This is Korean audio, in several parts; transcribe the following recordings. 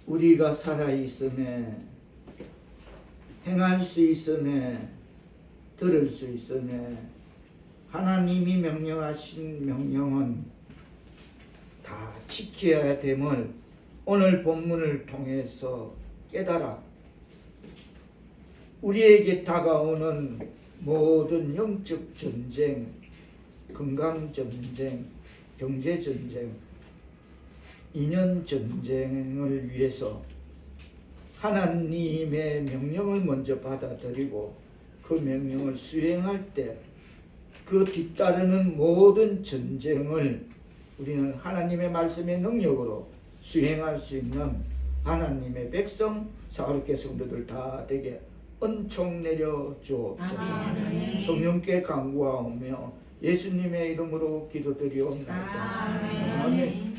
우리가 살아있음에 행할 수 있음에 들을 수 있음에 하나님이 명령하신 명령은 다 지켜야 됨을 오늘 본문을 통해서 깨달아 우리에게 다가오는 모든 영적 전쟁, 건강 전쟁, 경제 전쟁, 인연 전쟁을 위해서 하나님의 명령을 먼저 받아들이고 그 명령을 수행할 때 그 뒤따르는 모든 전쟁을 우리는 하나님의 말씀의 능력으로 수행할 수 있는 하나님의 백성 사랑하는 성도들 다 되게 은총 내려 주옵소서. 성령께 간구하오며 예수님의 이름으로 기도드리옵나이다. 아멘.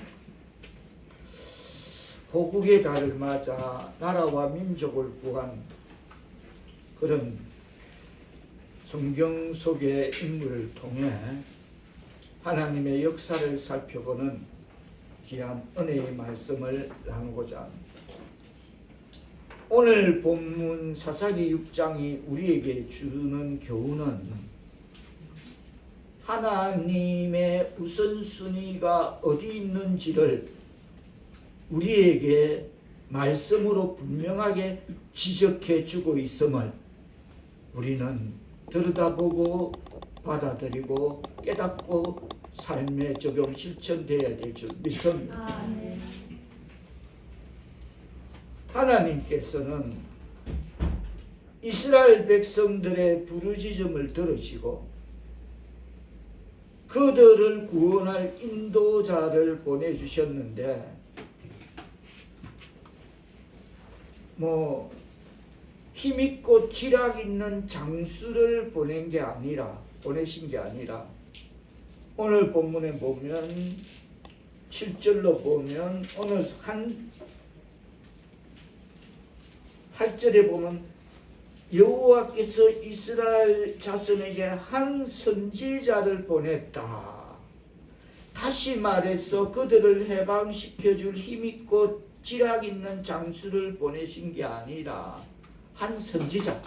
호국의 달을 맞아 나라와 민족을 구한 그런 성경 속의 인물을 통해 하나님의 역사를 살펴보는 귀한 은혜의 말씀을 나누고자 합니다. 오늘 본문 사사기 6장이 우리에게 주는 교훈은 하나님의 우선순위가 어디 있는지를 우리에게 말씀으로 분명하게 지적해 주고 있음을 우리는 들여다보고 받아들이고 깨닫고 삶에 적용 실천되어야 될 줄 믿습니다. 하나님께서는 이스라엘 백성들의 부르짖음을 들으시고 그들을 구원할 인도자를 보내주셨는데 힘있고 지략 있는 장수를 보내신 게 아니라 오늘 본문에 보면 7절로 보면 오늘 한 8절에 보면 여호와께서 이스라엘 자손에게 한 선지자를 보냈다. 다시 말해서 그들을 해방시켜줄 힘있고 지략 있는 장수를 보내신 게 아니라 한 선지자,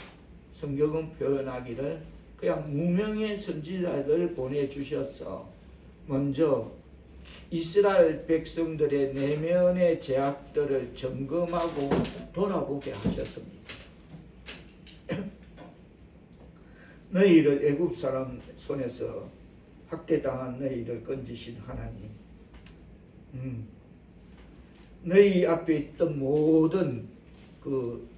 성경은 표현하기를 그냥 무명의 선지자를 보내주셔서 먼저 이스라엘 백성들의 내면의 죄악들을 점검하고 돌아보게 하셨습니다. 너희를 애굽 사람 손에서 학대당한 너희를 건지신 하나님, 너희 앞에 있던 모든 그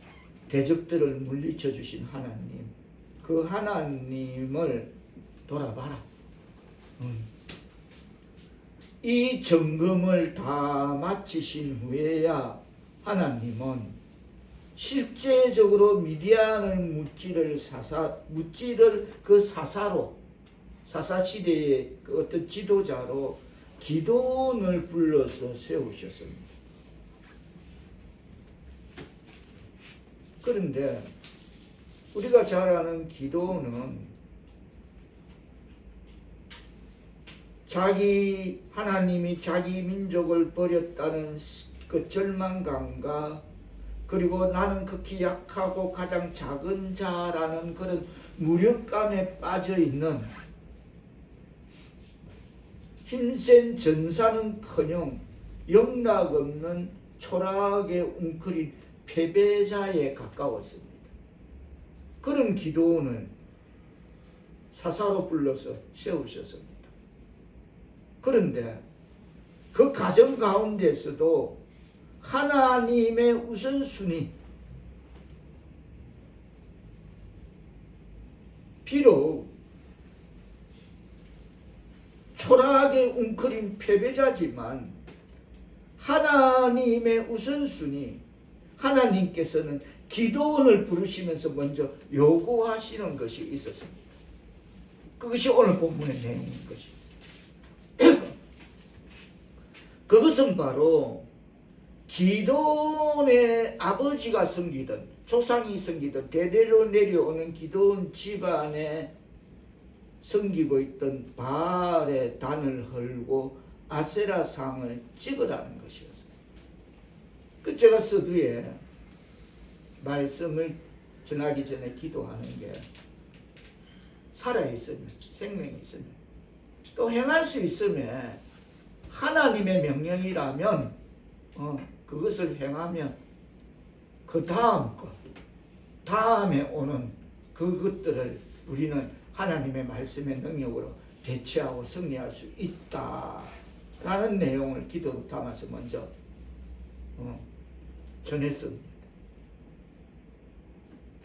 대적들을 물리쳐 주신 하나님, 그 하나님을 돌아봐라. 이 점검을 다 마치신 후에야 하나님은 실제적으로 미디안을 무찌를 그 사사로 사사시대의 그 어떤 지도자로 기드온을 불러서 세우셨습니다. 그런데 우리가 잘 아는 기드온은 하나님이 자기 민족을 버렸다는 그 절망감과 그리고 나는 극히 약하고 가장 작은 자라는 그런 무력감에 빠져있는 힘센 전사는커녕 영락없는 초라하게 웅크린 패배자에 가까웠습니다. 그런 기드온을 사사로 불러서 세우셨습니다. 그런데 그 과정 가운데서도 하나님의 우선순위, 비록 초라하게 웅크린 패배자지만 하나님의 우선순위, 하나님께서는 기드온을 부르시면서 먼저 요구하시는 것이 있었습니다. 그것이 오늘 본문의 내용인 것입니다. 그것은 바로 기드온의 아버지가 섬기던, 조상이 섬기던 대대로 내려오는 기드온 집안에 섬기고 있던 바알의 단을 헐고 아세라상을 찍으라는 것이었습니다. 그 제가 서두에 말씀을 전하기 전에 기도하는 게 살아있으면, 생명이 있으면, 또 행할 수 있으면 하나님의 명령이라면 그것을 행하면 그 다음 것, 다음에 오는 그것들을 우리는 하나님의 말씀의 능력으로 대체하고 승리할 수 있다라는 내용을 기도로 담아서 먼저 전했습니다.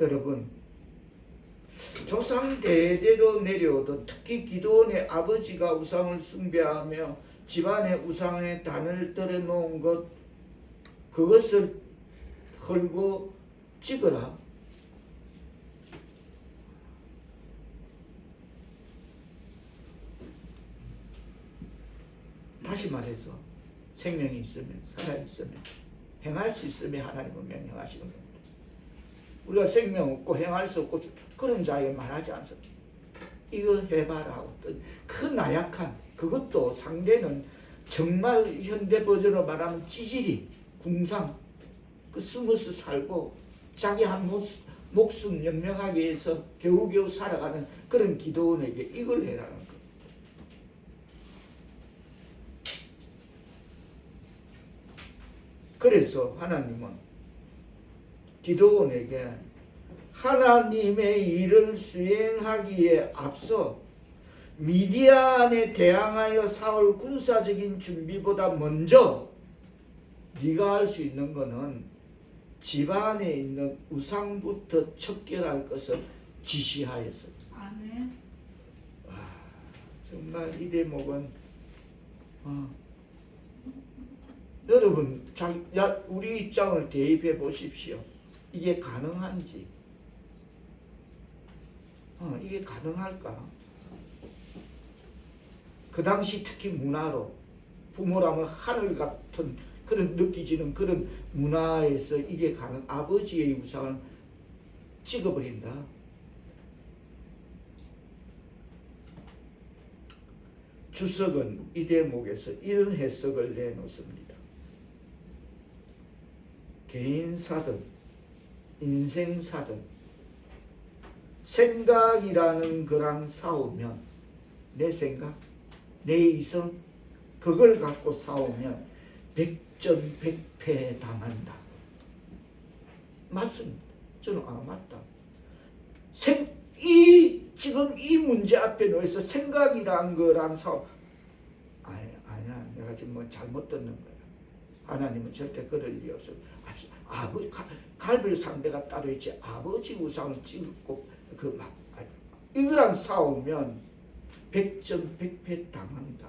여러분, 조상 대대로 내려오던 특히 기드온의 아버지가 우상을 숭배하며 집안의 우상의 단을 떨어놓은 것, 그것을 헐고 찍어라. 다시 말해서 생명이 있으면, 살아있으면, 행할 수 있으면 하나님은 명령하시는 겁니다. 우리가 생명 없고 행할 수 없고 그런 자에게 말하지 않습니다. 이거 해봐라 하고 그 나약한, 그것도 상대는 정말 현대 버전으로 말하면 찌질이, 궁상, 그 숨어서 살고 자기 한 목숨 연명하기 위해서 겨우겨우 살아가는 그런 기드온에게 이걸 해라는 거예요. 그래서 하나님은 기드온에게 하나님의 일을 수행하기에 앞서 미디안에 대항하여 싸울 군사적인 준비보다 먼저 네가 할 수 있는 것은 집안에 있는 우상부터 척결할 것을 지시하였습니다. 아멘. 정말 이 대목은 여러분, 우리 입장을 대입해 보십시오. 이게 가능한지, 이게 가능할까? 그 당시 특히 문화로, 부모라면 하늘 같은 그런 느끼지는 그런 문화에서 이게 아버지의 우상을 찍어버린다. 주석은 이 대목에서 이런 해석을 내놓습니다. 개인사든 인생사든 생각이라는 거랑 싸우면, 내 생각, 내 이성, 그걸 갖고 싸우면 백전백패 당한다. 맞습니다. 저는 맞다. 지금 이 문제 앞에 놓여서 생각이란 거랑 싸우, 아니야, 내가 지금 뭐 잘못 듣는 거야. 하나님은 절대 그럴 리 없어. 아버지 갈빌 상대가 따로 있지. 아버지 우상을 찍고 이거랑 싸우면 백전백패 당한다.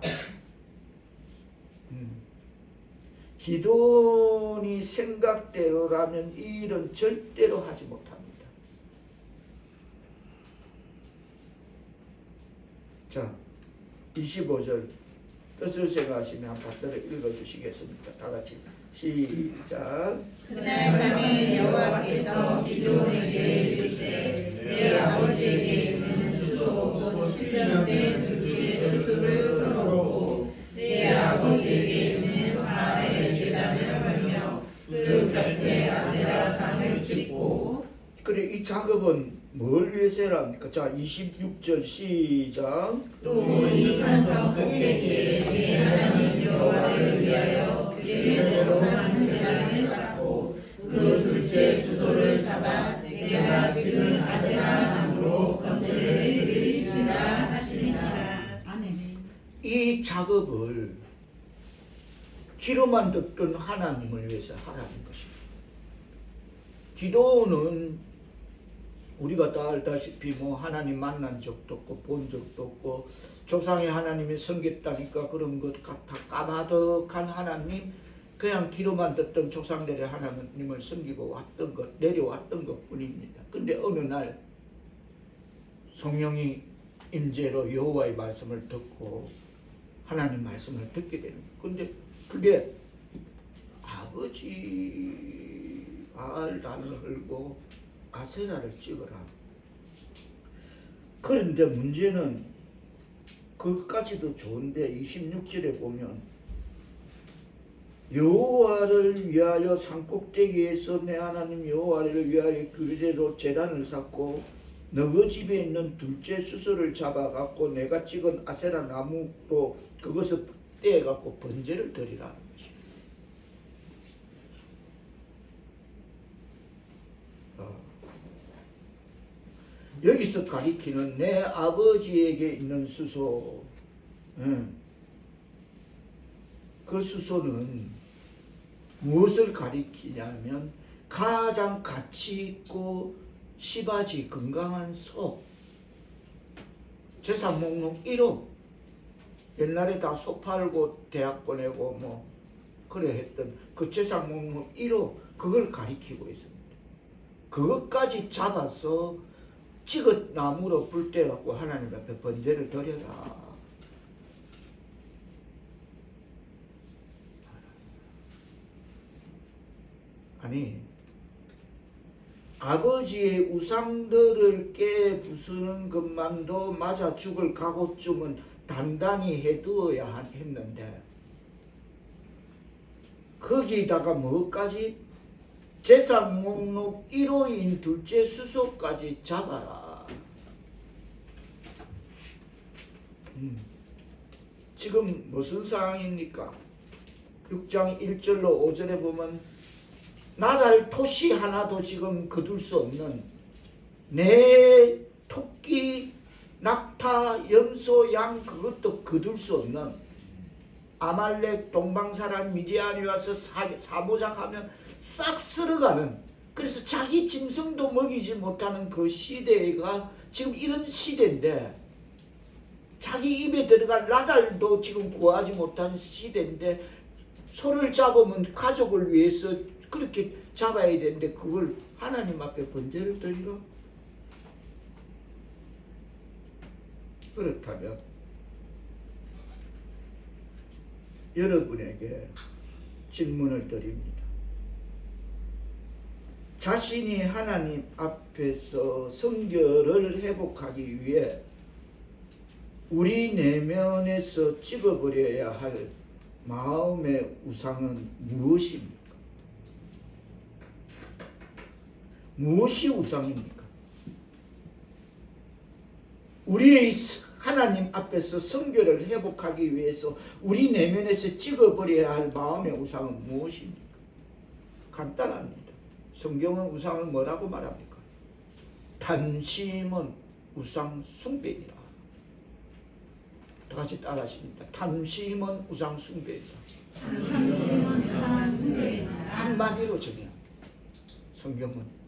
기드온이 생각대로라면 이 일은 절대로 하지 못합니다. 자, 25절 뜻을 생각하시면 한번 받들어 읽어주시겠습니까? 다 같이 시작. 그날 밤에 여호와께서 기드온에게 이르시되 내 아버지에게 있는 수소 곧 7년 된 둘째 수소를 끌어오고 내 아버지에게 있는 바알의 제단을 하며 그 곁에 아세라상을 짓고. 그래, 이 작업은 뭘 위해서 해랍니까? 자, 26절 시작. 또 이 산성 꼭대기에 내 하나님 여호와를 위하여 그대로 한 제단을 쌓고 그 둘째 수소를 잡아 내가 지금 아세라 나무로 번제를 드릴지라 하시니라. 아멘. 이 작업을 귀로만 듣던 하나님을 위해서 하라는 것입니다. 기도는 우리가 다 알다시피 하나님 만난 적도 없고 본 적도 없고 조상의 하나님이 섬겼다니까 그런 것 다 까마득한 하나님, 그냥 귀로만 듣던 조상들의 하나님을 섬기고 왔던 것, 내려왔던 것 뿐입니다. 근데 어느 날 성령이 임재로 여호와의 말씀을 듣고 하나님 말씀을 듣게 되는 거예요. 근데 그게 아버지 바알단을 헐고 아세라를 찍어라. 그런데 문제는 그것까지도 좋은데 26절에 보면 여호와를 위하여 산꼭대기에서 내 하나님 여호와를 위하여 규례대로 제단을 쌓고 너희 집에 있는 둘째 수소를 잡아갖고 내가 찍은 아세라 나무로 그것을 떼어갖고 번제를 드리라는 것입니다. 여기서 가리키는 내 아버지에게 있는 수소, 그 수소는 무엇을 가리키냐면 가장 가치 있고 시바지 건강한 소, 재산 목록 1호. 옛날에 다 소 팔고 대학 보내고 뭐 그래 했던 그 재산 목록 1호, 그걸 가리키고 있습니다. 그것까지 잡아서 찍은 나무로 불 떼갖고 하나님 앞에 번제를 드려라. 아니, 아버지의 우상들을 깨 부수는 것만도 맞아 죽을 각오쯤은 단단히 해두어야 했는데, 거기다가 뭐까지? 재산 목록 1호인 둘째 수소까지 잡아라. 지금 무슨 상황입니까? 6장 1절로 5절에 보면 나달 토시 하나도 지금 거둘 수 없는, 내 토끼, 낙타, 염소, 양 그것도 거둘 수 없는 아말렉 동방사람 미디안이 와서 사모작하면 싹 쓸어가는, 그래서 자기 짐승도 먹이지 못하는 그 시대가 지금 이런 시대인데, 자기 입에 들어갈 나달도 지금 구하지 못하는 시대인데, 소를 잡으면 가족을 위해서 그렇게 잡아야 되는데 그걸 하나님 앞에 번제를 드리러? 그렇다면 여러분에게 질문을 드립니다. 자신이 하나님 앞에서 성결을 회복하기 위해 우리 내면에서 찍어버려야 할 마음의 우상은 무엇입니까? 무엇이 우상입니까? 우리의 하나님 앞에서 성결을 회복하기 위해서 우리 내면에서 찍어버려야 할 마음의 우상은 무엇입니까? 간단합니다. 성경은 우상을 뭐라고 말합니까? 탐심은 우상 숭배이라. 다 같이 따라하십니다. 탐심은 우상 숭배이다. 한마디로 정의합니다. 성경은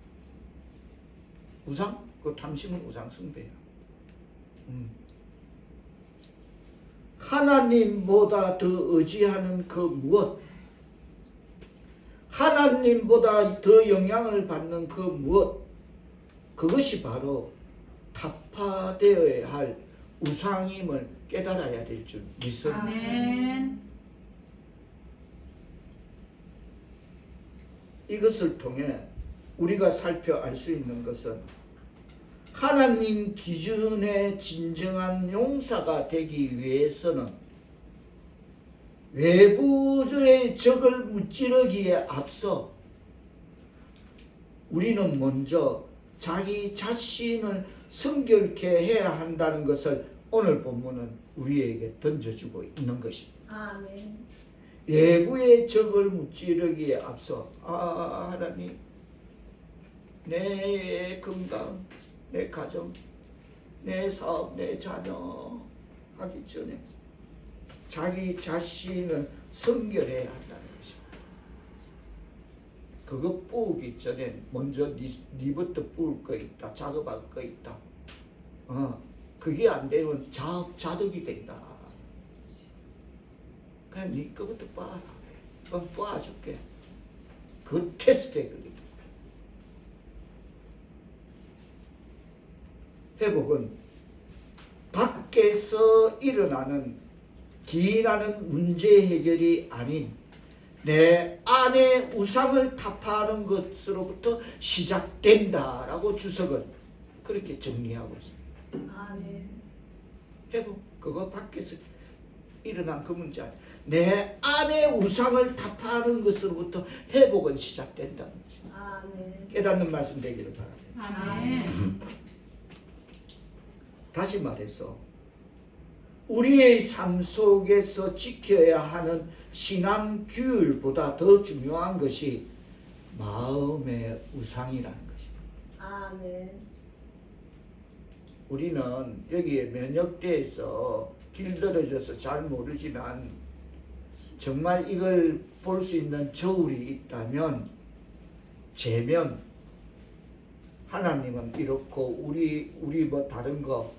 우상, 그 탐심은 우상 숭배야. 하나님보다 더 의지하는 그 무엇, 하나님보다 더 영향을 받는 그 무엇, 그것이 바로 타파되어야 할 우상임을 깨달아야 될 줄 믿습니다. 아멘. 이것을 통해 우리가 살펴 알 수 있는 것은 하나님 기준의 진정한 용사가 되기 위해서는 외부의 적을 무찌르기에 앞서 우리는 먼저 자기 자신을 성결케 해야 한다는 것을 오늘 본문은 우리에게 던져주고 있는 것입니다. 아멘. 외부의 적을 무찌르기에 앞서 하나님, 내 건강, 내 가정, 내 사업, 내 자녀 하기 전에 자기 자신을 성결해야 한다는 것입니다. 그거 뿌기 전에 먼저 니부터 뿌을 거 있다. 작업할 거 있다. 그게 안 되면 자득이 된다. 그냥 니 거부터 빻아라. 그럼 빻아줄게. 그 테스트에 걸립니다. 회복은 밖에서 일어나는 기인하는 문제 해결이 아닌 내 안에 우상을 타파하는 것으로부터 시작된다라고 주석은 그렇게 정리하고 있습니다. 아멘. 회복, 그거 밖에서 일어난 그 문제 아니에요. 내 안의 우상을 타파하는 것으로부터 회복은 시작된다는 거죠. 아멘. 깨닫는 말씀 되기를 바랍니다. 아멘. 다시 말해서 우리의 삶 속에서 지켜야 하는 신앙 규율보다 더 중요한 것이 마음의 우상이라는 것입니다. 아멘. 우리는 여기에 면역대에서 길들여져서 잘 모르지만 정말 이걸 볼 수 있는 저울이 있다면 재면 하나님은 이렇고 우리 뭐 다른 거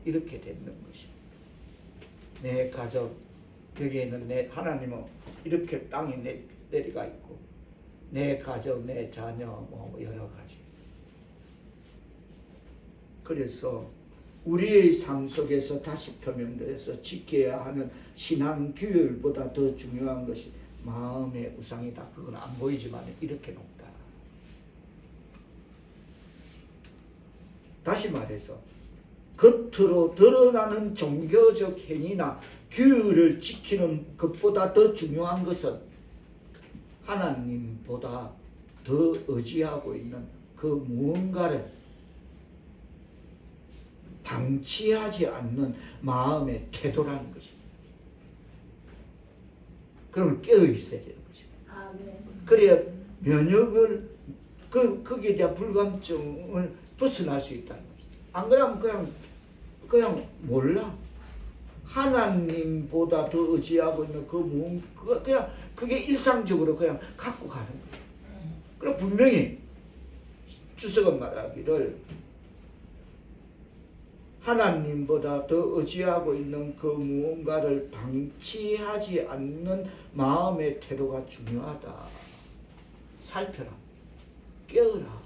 이렇게 되는 것입니다. 내 가족 여기에는 내 하나님은 이렇게 땅에 내려가 있고 내 가족 내 자녀 뭐 여러 가지. 그래서 우리의 삶 속에서 다시 표명돼서 지켜야 하는 신앙 규율보다 더 중요한 것이 마음의 우상이다. 그건 안 보이지만 이렇게 높다. 다시 말해서 겉으로 드러나는 종교적 행위나 규율을 지키는 것보다 더 중요한 것은 하나님보다 더 의지하고 있는 그 무언가를 방치하지 않는 마음의 태도라는 것입니다. 그러면 깨어 있어야 되는 것입니다. 아멘. 그래야 면역을 거기에 대한 불감증을 벗어날 수 있다는 것입니다. 안 그러면 그냥 몰라. 하나님보다 더 의지하고 있는 그냥 그게 일상적으로 그냥 갖고 가는 거예요. 그럼 분명히 주석은 말하기를 하나님보다 더 의지하고 있는 그 무언가를 방치하지 않는 마음의 태도가 중요하다. 살펴라. 깨어라.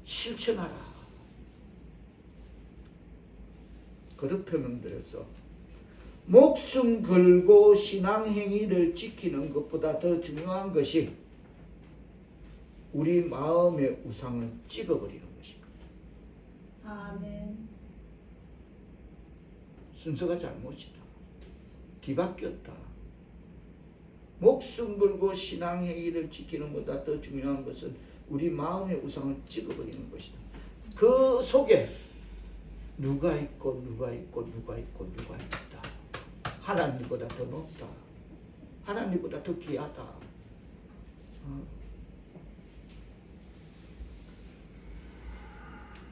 실천하라. 거듭 표명드려서 목숨 걸고 신앙 행위를 지키는 것보다 더 중요한 것이 우리 마음의 우상을 찍어버리는 것입니다. 아멘. 순서가 잘못이다. 뒤바뀌었다. 목숨 걸고 신앙 행위를 지키는 것보다 더 중요한 것은 우리 마음의 우상을 찍어버리는 것이다. 그 속에 누가 있고 누가 있고 누가 있고 누가 있다. 하나님보다 더 높다. 하나님보다 더 귀하다.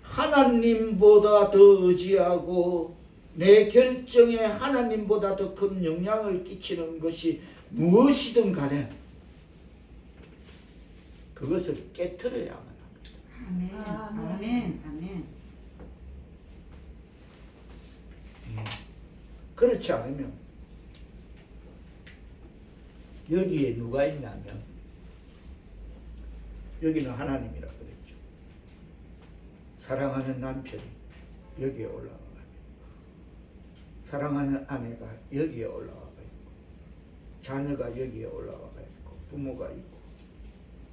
하나님보다 더 의지하고 내 결정에 하나님보다 더 큰 영향을 끼치는 것이 무엇이든 간에 그것을 깨트려야만 합니다. 아멘. 아멘. 아멘. 그렇지 않으면 여기에 누가 있냐면 여기는 하나님이라고 그랬죠. 사랑하는 남편이 여기에 올라와 사랑하는 아내가 여기에 올라와 있고 자녀가 여기에 올라와 있고 부모가 있고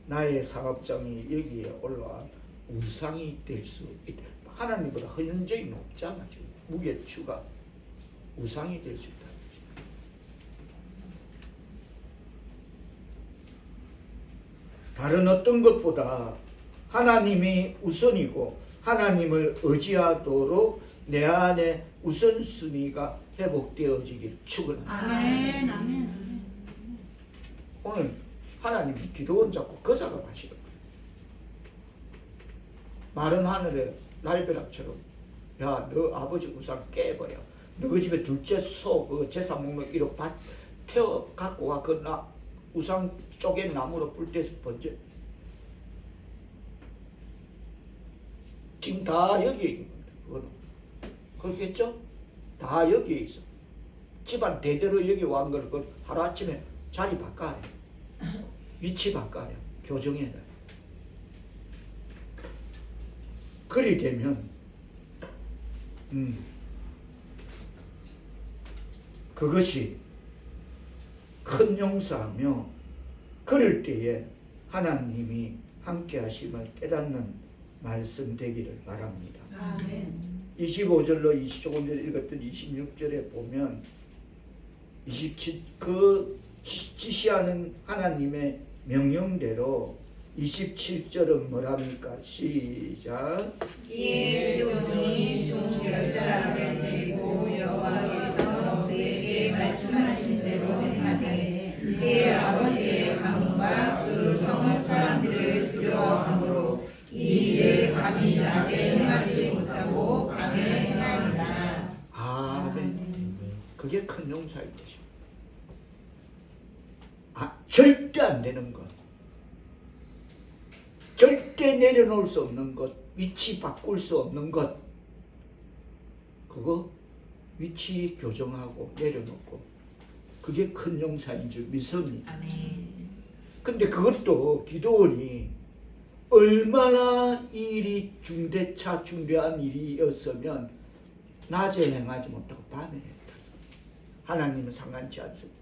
나의 사업장이 여기에 올라와 우상이 될 수 있다. 하나님보다 현저히 높잖아. 지금 무게추가 우상이 될 수 있다. 다른 어떤 것보다 하나님이 우선이고 하나님을 의지하도록 내 안에 우선순위가 회복되어지길 축원합니다. 아멘. 아멘. 오늘 하나님이 기도원 잡고 그 작업하시는 거예요. 마른 하늘에 날벼락처럼 야, 너 아버지 우상 깨버려. 너 집에 둘째 그 제사 먹는 이로 밭 태워 갖고 와. 그 우상 쪼개 나무로 불 때서 번져. 지금 다 여기에 있는 겁니다. 그거는. 그렇겠죠? 다 여기에 있어. 집안 대대로 여기 왔는 걸 그 하루아침에 자리 바꿔야 해. 위치 바꿔야 해. 교정해야 돼. 그리 되면 그것이 큰 용서하며 그럴 때에 하나님이 함께 하심을 깨닫는 말씀 되기를 바랍니다. 아멘. 25절로 조금 전에 읽었던 26절에 보면 그 지시하는 하나님의 명령대로 27절은 뭐랍니까? 시작. 이에 기드온이 종 10사람을 데리고 여호와께서 그에게 말씀하신 대로 행하되 그의 아버지의 가문과 그 성읍 사람들을 두려워하므로 이 일을 감히 낮에 행하지 못하고 밤에 행하니라. 아멘. 그게 큰 용사인 것이죠. 절대 안 되는 것. 절대 내려놓을 수 없는 것. 위치 바꿀 수 없는 것. 그거 위치 교정하고 내려놓고 그게 큰 용사인 줄 믿습니다. 아멘. 근데 그것도 기도원이 얼마나 이 일이 중대한 일이었으면 낮에 행하지 못하고 밤에 했다. 하나님은 상관치 않습니다.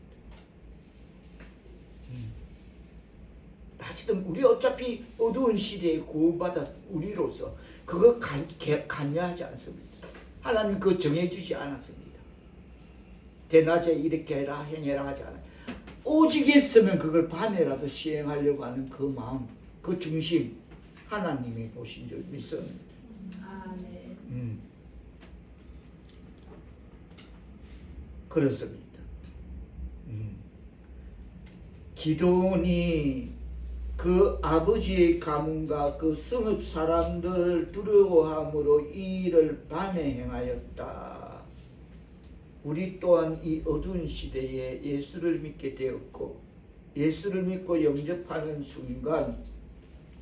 낮이든 우리 어차피 어두운 시대에 구원받아 우리로서 그거 관여하지 않습니다. 하나님 그거 정해주지 않았습니다. 대낮에 이렇게 해라 행해라 하지 않아요. 오직 있으면 그걸 밤에라도 시행하려고 하는 그 마음, 그 중심 하나님이 보신 줄 믿습니다. 아멘. 그렇습니다. 기도원이 그 아버지의 가문과 그 성읍 사람들을 두려워함으로 이 일을 밤에 행하였다. 우리 또한 이 어두운 시대에 예수를 믿게 되었고 예수를 믿고 영접하는 순간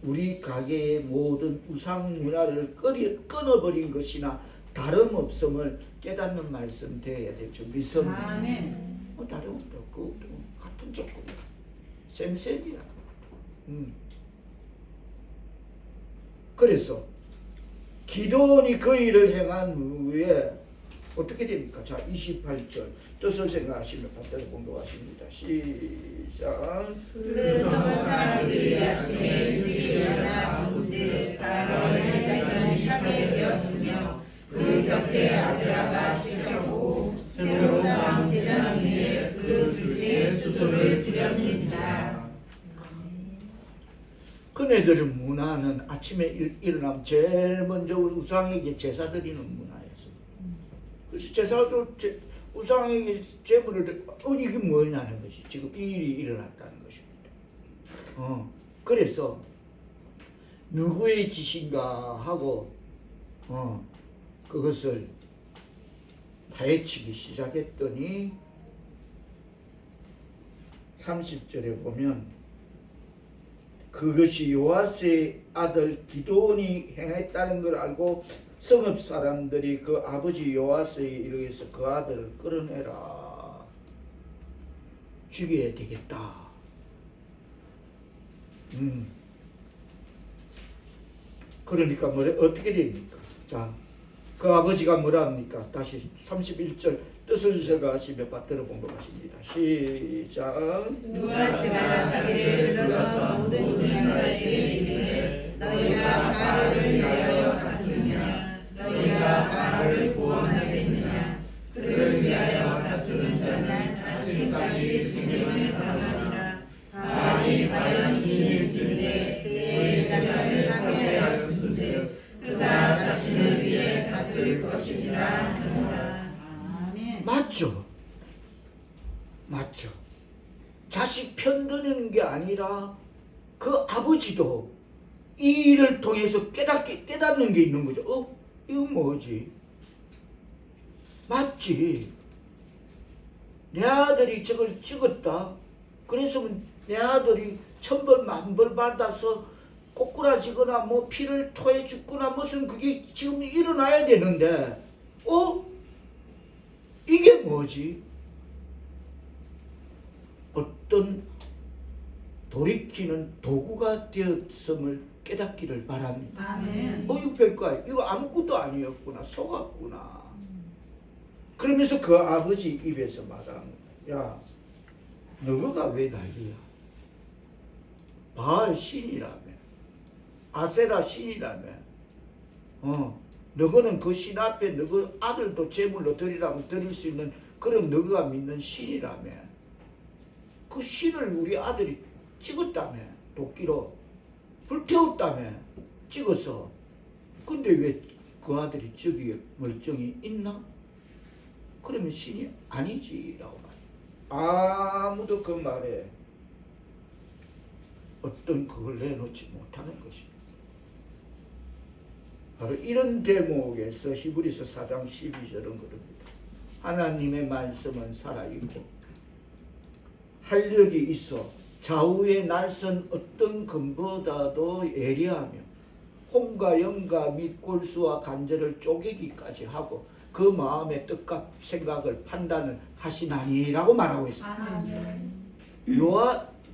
우리 가게의 모든 우상 문화를 끊어버린 것이나 다름없음을 깨닫는 말씀 되어야 될 줄 믿습니다. 아멘. 다름없다. 그것도 같은 조건이야. 셈셈이야. 그래서 기도원이 그 일을 행한 후에 어떻게 됩니까? 자, 28절 뜻을 생각하시며 받들어 공부하십니다. 시작. 그 성읍 사람들이 아침에 일찍 일어나 본즉 가나의 제장이 하게 되었으며 그 곁에 아세라가 찍혔고 새로 쌓은 제장 위에 그 둘째 수소를 드렸는지라. 그네들의 문화는 아침에 일어나면 제일 먼저 우상에게 제사 드리는 문화였어요. 그래서 제사도 우상에게 제물을 이게 뭐냐는 것이 지금 이 일이 일어났다는 것입니다. 그래서 누구의 짓인가 하고 그것을 파헤치기 시작했더니 30절에 보면 그것이 요아스의 아들 기드온이 행했다는 걸 알고 성읍 사람들이 그 아버지 요아스에 이르해서 그 아들을 끌어내라. 죽여야 되겠다. 그러니까 어떻게 됩니까? 자, 그 아버지가 뭐라 합니까? 다시 31절 뜻을 생각하시며 받들어 공부하십니다. 시작. 요아스가 자기를 불러서 모든 전사에게 이르되 너희가 바알을 위하여 다투느냐 너희가 바알을 구원하겠느냐 그를 위하여 다투는 자는 아침까지 죽임을 당하리라. 바알이 과연 신일지되 그의 제자를 하게 하였은즉 그가 자신을 위해 다툴 것이니라 하노라. 맞죠? 맞죠? 자식 편드는 게 아니라 그 아버지도 이 일을 통해서 깨닫는 게 있는 거죠. 이건 뭐지? 맞지? 내 아들이 저걸 찍었다. 그래서 내 아들이 천벌 만벌 받아서 꼬꾸라지거나 뭐 피를 토해 죽거나 무슨 그게 지금 일어나야 되는데 이게 뭐지? 어떤 돌이키는 도구가 되었음을 깨닫기를 바랍니다. 아멘. 이거 별거 이거 아무것도 아니었구나. 속았구나. 그러면서 그 아버지 입에서 말하는 거야. 야, 너가 왜 난리야? 바알 신이라며. 아세라 신이라며. 너거는 그 신 앞에 너그 아들도 제물로 드리라면 드릴 수 있는 그럼 너가 믿는 신이라며. 그 신을 우리 아들이 찍었다며. 도끼로 불태웠다며. 찍어서. 근데 왜 그 아들이 저기에 멀쩡히 있나? 그러면 신이 아니지라고 말이야. 아무도 그 말에 어떤 그걸 내놓지 못하는 것입니다. 바로 이런 대목에서 히브리서 4장 12절은 그럽니다. 하나님의 말씀은 살아있고 활력이 있어 좌우의 날선 어떤 금보다도 예리하며 혼과 영과 및 골수와 관절을 쪼개기까지 하고 그 마음의 뜻과 생각을 판단을 하시나니라고 말하고 있습니다.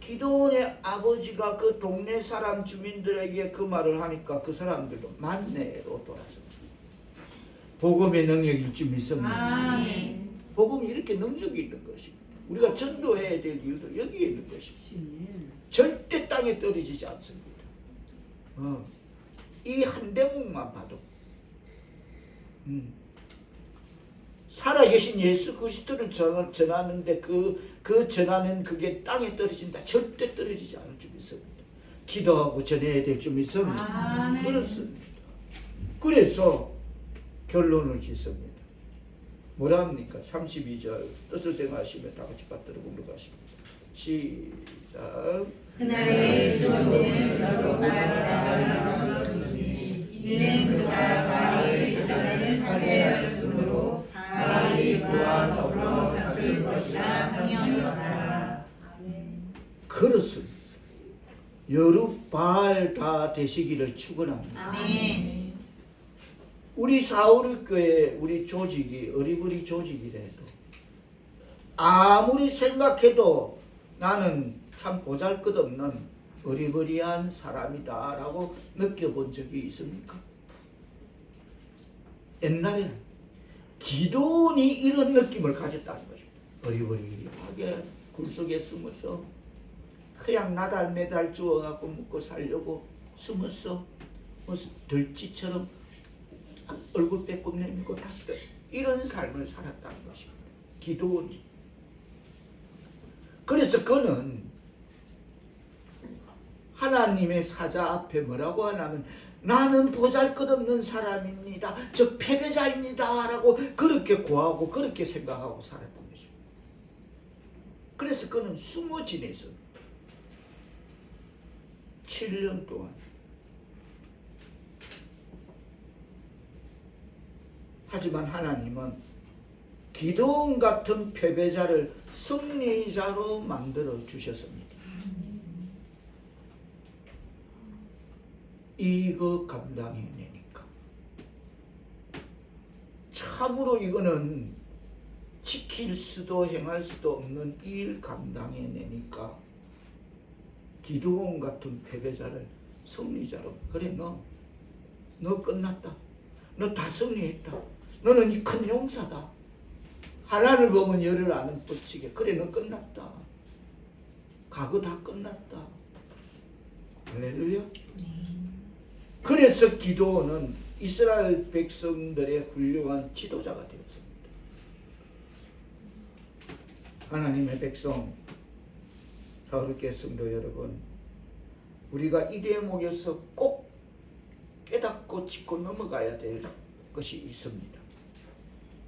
기도원의 아버지가 그 동네 사람 주민들에게 그 말을 하니까 그 사람들도 만내로 돌아섭니다. 복음의 능력일 줄 믿습니다. 복음이 이렇게 능력이 있는 것입니다. 우리가 전도해야 될 이유도 여기에 있는 것입니다. 절대 땅에 떨어지지 않습니다. 이 한 대목만 봐도 살아계신 예수 그리스도를 전하는데 그 전하는 그게 땅에 떨어진다. 절대 떨어지지 않을 줄 믿습니다. 기도하고 전해야 될 줄 믿습니다. 그렇습니다. 그래서 결론을 짓습니다. 뭐라 합니까? 32절 뜻을 생각하시면 다 같이 받들어 공독하십니다. 시작. 그날의 기도는 여러 말이라 하였으니 이는 그가 바알의 제단을 파괴하였으므로 바알이 그와 더불어 다툴 것이라 하며니라. 그렇습니다. 여룻바알 다 되시기를 축원합니다. 아멘. 우리 사우리교회 우리 조직이 어리버리 조직이라도 아무리 생각해도 나는 참 보잘것없는 어리버리한 사람이다 라고 느껴본 적이 있습니까? 옛날에는 기도원이 이런 느낌을 가졌다는 것입니다. 어리버리하게 굴 속에 숨어서 그냥 나달 매달 주워갖고 먹고 살려고 숨어서 들쥐처럼 얼굴 빼꼼 내밀고 다시 이런 삶을 살았다는 것입니다. 기도원이. 그래서 그는 하나님의 사자 앞에 뭐라고 하냐면 나는 보잘것없는 사람입니다. 저 패배자입니다. 라고 그렇게 고하고 그렇게 생각하고 살았던 것입니다. 그래서 그는 숨어 지냈습니다. 7년 동안. 하지만 하나님은 기도원 같은 패배자를 승리자로 만들어 주셨습니다. 이거 감당해내니까. 참으로 이거는 지킬 수도 행할 수도 없는 일 감당해내니까 기도원 같은 패배자를 승리자로. 그래 너 끝났다. 너 다 승리했다. 너는 이 큰 용사다. 하나를 보면 열을 아는 법칙에. 그래 너 끝났다. 과거 다 끝났다. 할렐루야. 그래서 기도는 이스라엘 백성들의 훌륭한 지도자가 되었습니다. 하나님의 백성 사울교회 성도 여러분, 우리가 이 대목에서 꼭 깨닫고 짚고 넘어가야 될 것이 있습니다.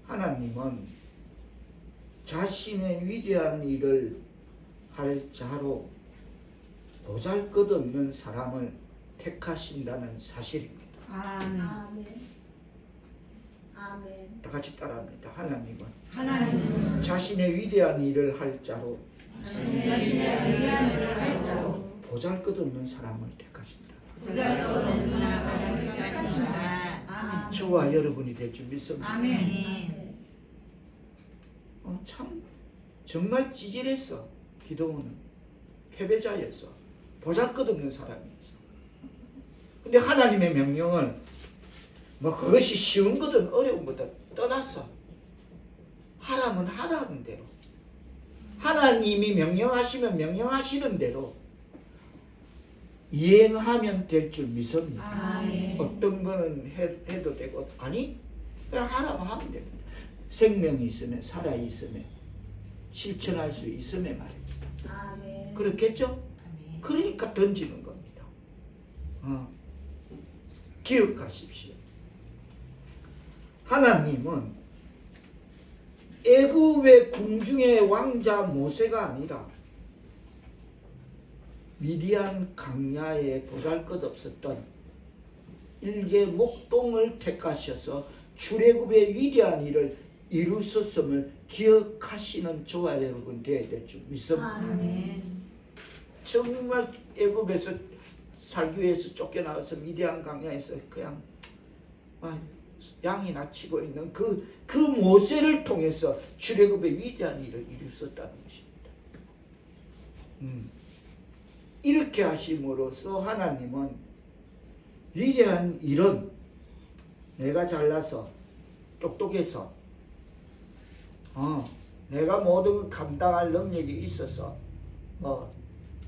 하나님은 자신의 위대한 일을 할 자로 보잘것없는 사람을 택하신다는 사실입니다. 아멘. 아멘. 다 같이 따라합니다. 하나님은 자신의 위대한 일을 할 자로 자신의 위대한 일을 할 자로 보잘것없는 사람을 택하신다. 보잘것없는 사람을 택하신다. 아멘. 저와 여러분이 될 줄 믿습니다. 아멘. 참 정말 찌질했어. 기도원은 패배자였어. 보잘것없는 사람이었어. 근데 하나님의 명령을 그것이 쉬운 거든 어려운 거든 떠났어. 하라면 하라는 대로, 하나님이 명령하시면 명령하시는 대로 이행하면 될 줄 믿습니다. 아멘. 어떤 거는 해도 되고 아니 그냥 하라면 하면 됩니다. 생명이 있으면, 살아있으면, 실천할 수 있으면 말입니다. 아멘. 그렇겠죠? 아멘. 그러니까 던지는 겁니다. 기억하십시오. 하나님은 애굽의 궁중의 왕자 모세가 아니라 미디안 강야에 보잘것없었던 일개 목동을 택하셔서 출애굽의 위대한 일을 이루셨음을 기억하시는 저와 여러분 되어야 될 줄 믿습니다. 아멘. 정말 애굽에서 살기 위해서 쫓겨나가서 미디안 강야에서 그냥 양이나 치고 있는 그 모세를 통해서 출애굽의 위대한 일을 이루셨다는 것입니다. 이렇게 하심으로써 하나님은 위대한 일은 내가 잘나서 똑똑해서 내가 모든 걸 감당할 능력이 있어서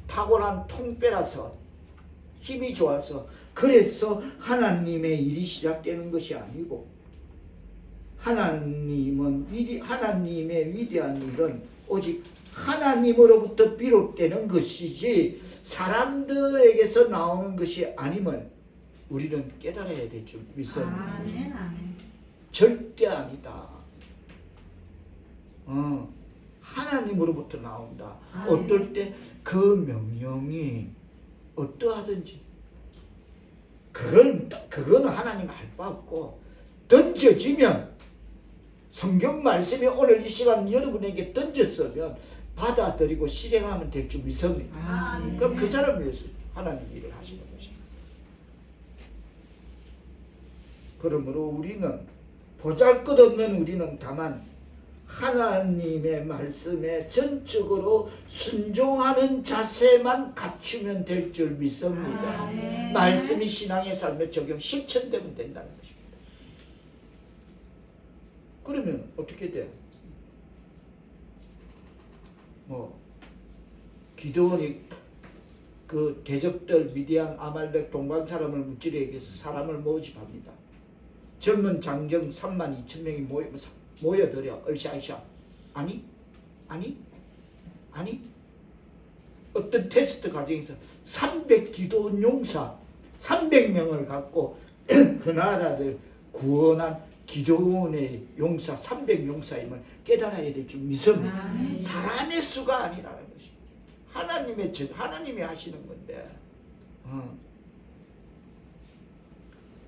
타고난 통빼라서 힘이 좋아서 그래서 하나님의 일이 시작되는 것이 아니고 하나님의 위대한 일은 오직 하나님으로부터 비롯되는 것이지 사람들에게서 나오는 것이 아님을 우리는 깨달아야 될 줄 믿습니다. 아멘. 아멘. 절대 아니다. 하나님으로부터 나온다. 어떨 때 그 명령이 어떠하든지 그거는 하나님 할 바 없고 던져지면 성경 말씀이 오늘 이 시간 여러분에게 던졌으면 받아들이고 실행하면 될 줄 믿습니다. 아멘. 그럼 그 사람을 위해서 하나님 일을 하시는 것입니다. 그러므로 우리는 보잘것없는 우리는 다만 하나님의 말씀에 전적으로 순종하는 자세만 갖추면 될 줄 믿습니다. 아멘. 말씀이 신앙의 삶에 적용 실천되면 된다는 것입니다. 그러면 어떻게 돼요? 기드온이 그 대적들 미디안 아말렉 동방 사람을 무찌르기 위해서 사람을 모집합니다. 젊은 장정 32,000명이 모여들여 얼샤이샤 아니 어떤 테스트 과정에서 300기도원 용사 300명을 갖고 그 나라를 구원한 기도원의 용사 300용사임을 깨달아야 될 줄 믿습니다. 아멘. 사람의 수가 아니라는 것입니다. 하나님이 하시는 건데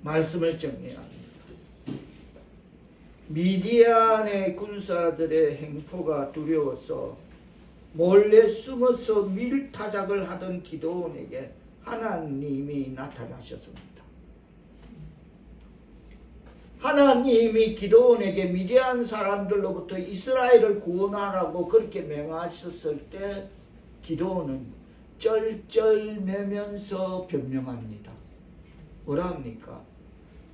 말씀을 정리합니다. 미디안의 군사들의 행포가 두려워서 몰래 숨어서 밀타작을 하던 기도원에게 하나님이 나타나셨습니다. 하나님이 기도원에게 미디안 사람들로부터 이스라엘을 구원하라고 그렇게 명하셨을 때 기도원은 쩔쩔매면서 변명합니다. 뭐라 합니까?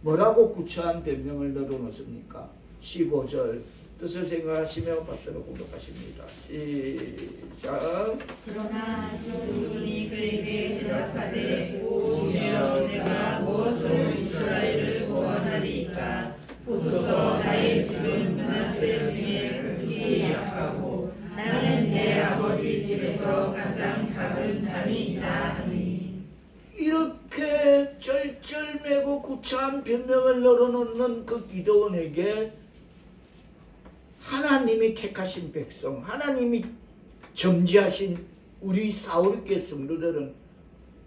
뭐라고 구차한 변명을 늘어놓습니까? 15절 뜻을 생각하시며 받들어 공격하십니다. 시작. 그러나 그분이 그에게 대답하되 오시여 내가 무엇으로 이스라엘을 구원하리까? 보소서 나의 집은 므낫세 중에 극히 약하고 나는 내 아버지 집에서 가장 작은 잔이 있다 하니 이렇게 쩔쩔매고 구차한 변명을 늘어놓는 그 기도원에게 하나님이 택하신 백성, 하나님이 점지하신 우리 사울의 성도들은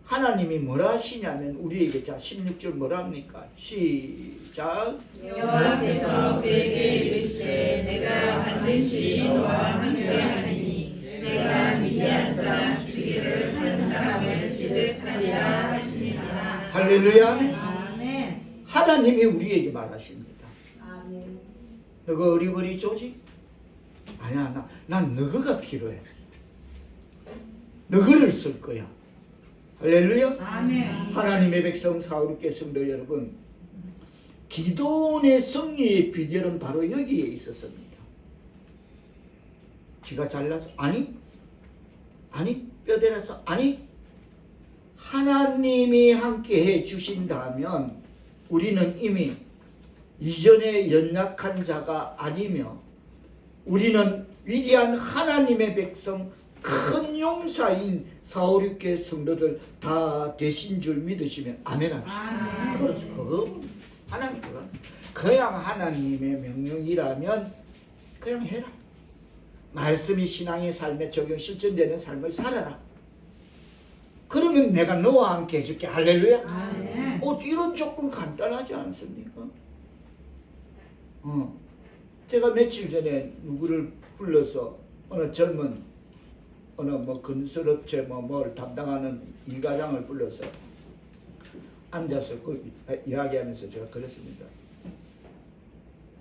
하나님이 뭐라 하시냐면 우리에게 자 16절 뭐라 합니까? 시작. 여호와께서 그에게 이르시되 내가 반드시 너와 함께하니 내가 미디안 사람 죽이를 한 사람을 지득하리라 하시니라. 할렐루야. 아멘. 하나님이 우리에게 말하십니다. 아멘. 너가 어리버리 조직? 아니야, 난 너가 필요해. 너를 쓸 거야. 할렐루야. 아멘. 하나님의 백성 사울의 성도 여러분, 기도원의 승리의 비결은 바로 여기에 있었습니다. 지가 잘나서? 아니 뼈대라서? 아니 하나님이 함께해 주신다면 우리는 이미 이전에 연약한 자가 아니며 우리는 위대한 하나님의 백성 큰 용사인 4, 5, 6개 성도들 다 되신 줄 믿으시면 아멘 합시다. 아멘. 그거 하나님 그거 그냥 하나님의 명령이라면 그냥 해라. 말씀이 신앙의 삶에 적용 실천되는 삶을 살아라. 그러면 내가 너와 함께 해줄게. 할렐루야. 아멘. 이런 조건 간단하지 않습니까? 제가 며칠 전에 누구를 불러서 어느 젊은 어느 건설업체 뭘 담당하는 이과장을 불러서 앉아서 이야기하면서 제가 그랬습니다.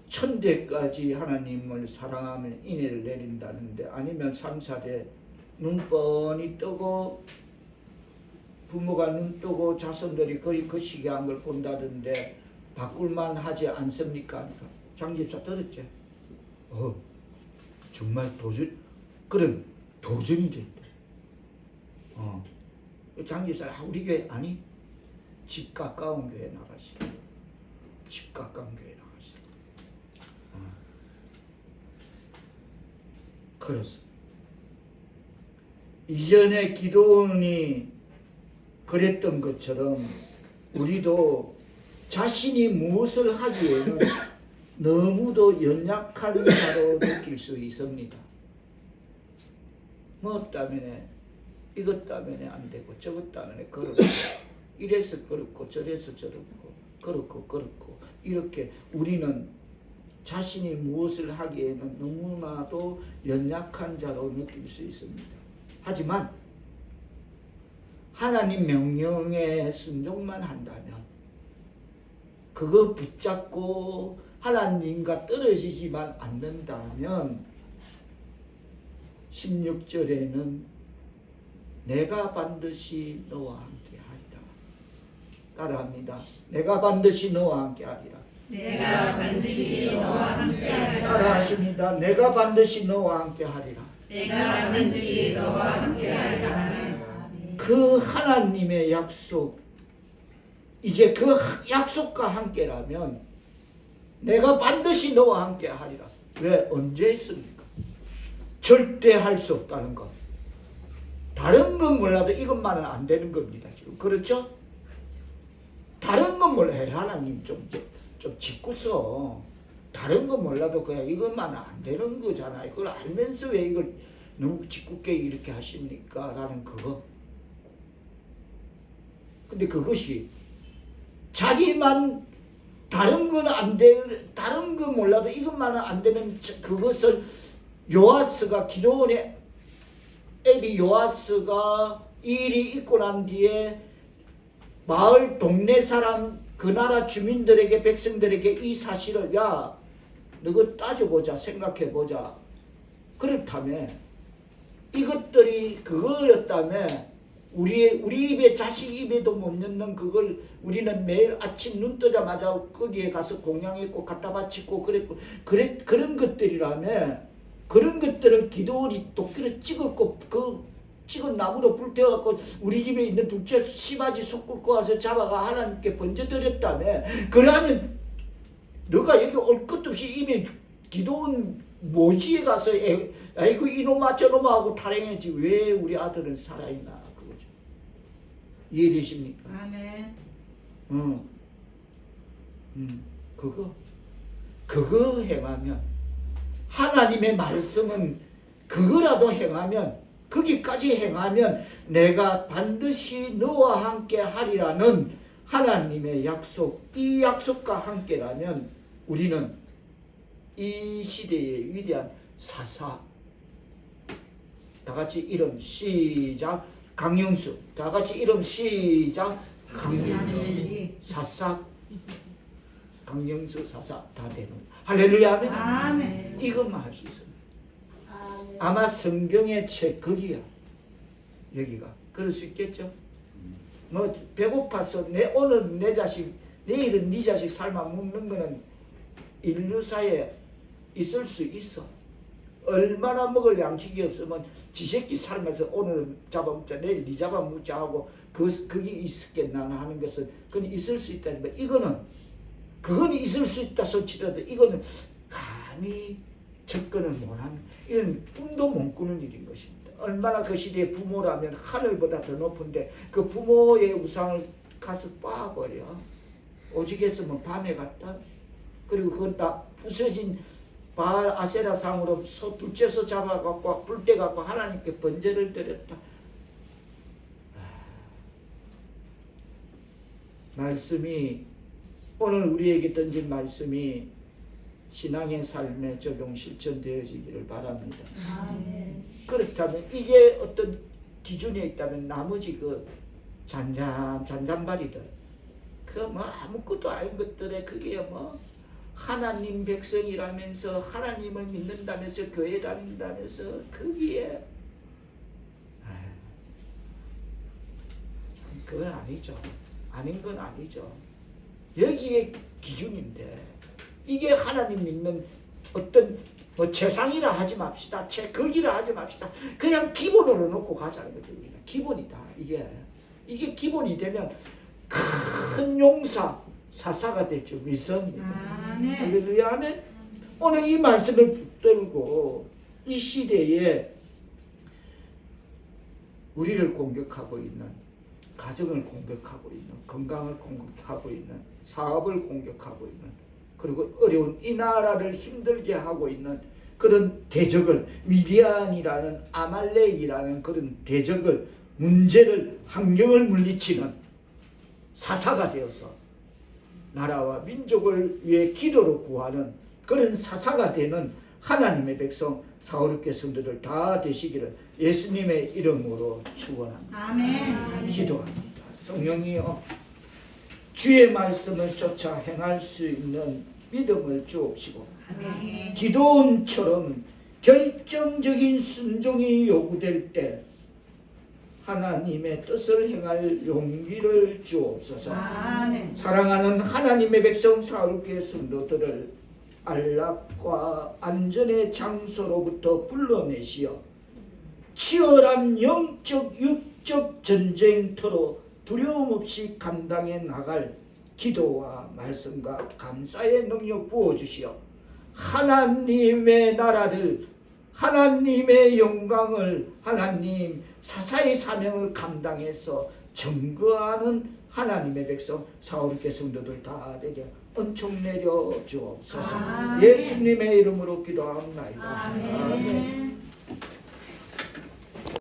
천대까지 하나님을 사랑하면 인애를 내린다는데 아니면 3, 4대 눈 뻔히 뜨고 부모가 눈 뜨고 자손들이 거의 그 시기한 걸 본다던데 바꿀만 하지 않습니까? 장 집사 들었지? 정말 그럼 도전이 됐대. 장 집사 우리 교회 아니 집 가까운 교회 나가시. 집 가까운 교회 나가시. 그렇습니다. 이전에 기도원이 그랬던 것처럼 우리도 자신이 무엇을 하기에는 너무도 연약한 자로 느낄 수 있습니다. 뭐 때문에 이것 때문에 안 되고 저것 때문에 그렇고 이래서 그렇고 저래서 저렇고 그렇고 이렇게 우리는 자신이 무엇을 하기에는 너무나도 연약한 자로 느낄 수 있습니다. 하지만 하나님 명령에 순종만 한다면 그거 붙잡고 하나님과 떨어지지만 않는다면 16절에는 내가 반드시 너와 함께 하리라. 따라합니다. 내가 반드시 너와 함께 하리라. 내가 반드시 너와 함께하리라. 따라하십니다. 내가 반드시 너와 함께 하리라. 내가 반드시 너와 함께하리라. 그 하나님의 약속, 이제 그 약속과 함께라면 내가 반드시 너와 함께 하리라. 왜? 언제 했습니까? 절대 할 수 없다는 것. 다른 건 몰라도 이것만은 안 되는 겁니다. 지금 그렇죠? 다른 건 몰라요. 하나님 좀 짓궂어. 다른 건 몰라도 그냥 이것만은 안 되는 거잖아요. 그걸 알면서 왜 이걸 너무 짓궂게 이렇게 하십니까? 라는 그거. 근데 그것이 자기만 다른 건 안 돼, 다른 건 몰라도 이것만은 안 되는 그것을 요아스가 기도원의 애비 요아스가 이 일이 있고 난 뒤에 마을 동네 사람 그 나라 주민들에게 백성들에게 이 사실을 야 너가 따져보자 생각해보자 그렇다면 이것들이 그거였다면 우리 입에 자식 입에도 못 넣는 그걸 우리는 매일 아침 눈 뜨자마자 거기에 가서 공양했고 갖다 바치고 그랬고 그런 것들이라면 그런 것들을 기도원이 도끼로 찍었고 그 찍은 나무로 불태워갖고 우리 집에 있는 둘째 시바지 속 꿇고 와서 잡아가 하나님께 번져드렸다며 그러면 너가 여기 올 것도 없이 이미 기도원 모지에 가서 아이고 이놈아 저놈아 하고 탈행했지 왜 우리 아들은 살아있나 그거죠. 이해되십니까? 아멘. 그거 행하면 하나님의 말씀은 그거라도 행하면 거기까지 행하면 내가 반드시 너와 함께 하리라는 하나님의 약속, 이 약속과 함께라면 우리는 이 시대의 위대한 사사, 다같이 이름 시작 강영수, 다같이 이름 시작 강영수 사사, 강영수 사사 다 되는 할렐루야 아멘. 아멘. 이것만 할 수 있어요. 아마 성경의 책 거기야. 여기가 그럴 수 있겠죠. 뭐 배고파서 오늘 내 자식 내일은 네 자식 삶아 먹는 거는 인류사에 있을 수 있어. 얼마나 먹을 양식이 없으면 지 새끼 삶아서 오늘 잡아먹자 내일 네 잡아먹자 하고 거기 있겠나 하는 것은 그건 있을 수 있다는 거야. 이거는 그건 있을 수 있다 소치라도 이거는 감히 접근을 못하는, 이런 꿈도 못 꾸는 일인 것입니다. 얼마나 그 시대의 부모라면 하늘보다 더 높은데 그 부모의 우상을 가서 빻아버려. 오직했으면 밤에 갔다. 그리고 그건 다 부서진 바알 아세라 상으로 둘째 소 잡아갖고 불때 갖고 하나님께 번제를 드렸다. 말씀이, 오늘 우리에게 던진 말씀이 신앙의 삶에 적용 실천되어지기를 바랍니다. 아멘. 그렇다면 이게 어떤 기준에 있다면 나머지 그 잔잔바리들, 그 뭐 아무것도 아닌 것들에 그게 뭐 하나님 백성이라면서 하나님을 믿는다면서 교회 다닌다면서 거기에 그건 아니죠. 아닌 건 아니죠. 여기에 기준인데 이게 하나님 믿는 어떤 뭐 최상이라 하지 맙시다. 최극이라 하지 맙시다. 그냥 기본으로 놓고 가자는 거죠. 기본이다. 이게 기본이 되면 큰 용사, 사사가 될 줄 믿습니다. 아멘. 할렐루야. 아멘. 오늘 이 말씀을 붙들고 이 시대에 우리를 공격하고 있는, 가정을 공격하고 있는, 건강을 공격하고 있는, 사업을 공격하고 있는, 그리고 어려운 이 나라를 힘들게 하고 있는 그런 대적을, 미디안이라는 아말렉이라는 그런 대적을, 문제를, 환경을 물리치는 사사가 되어서 나라와 민족을 위해 기도로 구하는 그런 사사가 되는 하나님의 백성 사오르게 성도들 다 되시기를 예수님의 이름으로 축원합니다. 아멘. 기도합니다. 성령이여, 주의 말씀을 쫓아 행할 수 있는 믿음을 주옵시고 아멘. 기도원처럼 결정적인 순종이 요구될 때 하나님의 뜻을 행할 용기를 주옵소서. 아멘. 사랑하는 하나님의 백성 사울교회 성도들을 안락과 안전의 장소로부터 불러내시어 치열한 영적 육적 전쟁터로 두려움 없이 감당해 나갈 기도와 말씀과 감사의 능력 부어주시어 하나님의 나라를, 하나님의 영광을, 하나님 사사의 사명을 감당해서 증거하는 하나님의 백성 사울교회 성도들 다 되게 은총 내려 주옵소서. 아멘. 예수님의 이름으로 기도합니다. 아멘.